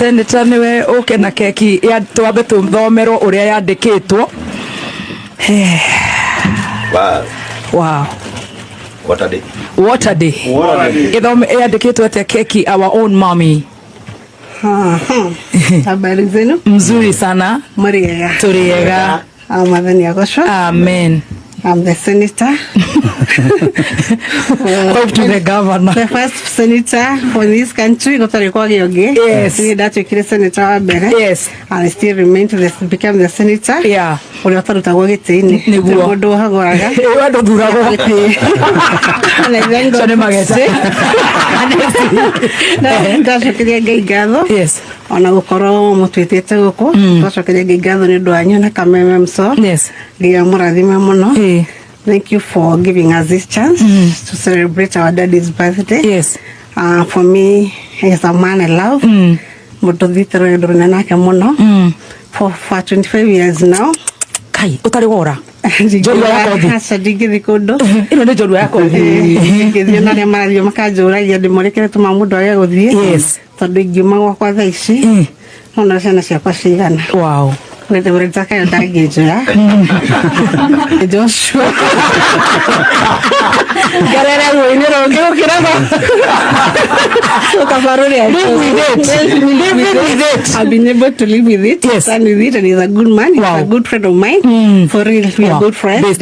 Senator niwe uke na keki ya twabe tumthomero uria yandikitwo. Wow. What a day. What a day. Githome yandikitwo ate keki our own mommy. Habari zenu? Mzuri sana. Muriega. Turiega. Amadhani yakosho. Amen. I'm the senator. Hope to the governor. The first senator for this country. Yes. That's your senator. Yes. And I still remain to become the senator. Yeah. Uliota utagogitini. Niguo. Modo hagoraga. Wendo durago. Chone magete. Ndacokeria Ngai ngatho. Yes. Ona gukoro mutwitite guku. Ndacokeria Ngai ngatho ni ndu anyu na kameme mso. Yes. Ngia murathime muno. Thank you for giving us this chance to celebrate our daddy's birthday. Yes. For me, he's a man I love. For 25 years now. Kai, utari wora. Joru yako thi. Hasa digiri kodo. Ino ni joru yako thi. Digiri na mario makajura ya ndimorikire tuma mundu aya guthie. Yes. Tondu ingima gwakwa thaa ici. Ona ciana ciakwa cigana. Wow. Wewe taka ndagijura. Joshua. Garera ruine ronge ukiraba. Ukabaruri ya. Live with it. I've been able to live with it. Yes. And with it, and he's a good man. He's a good friend of mine. For real, we are good friends.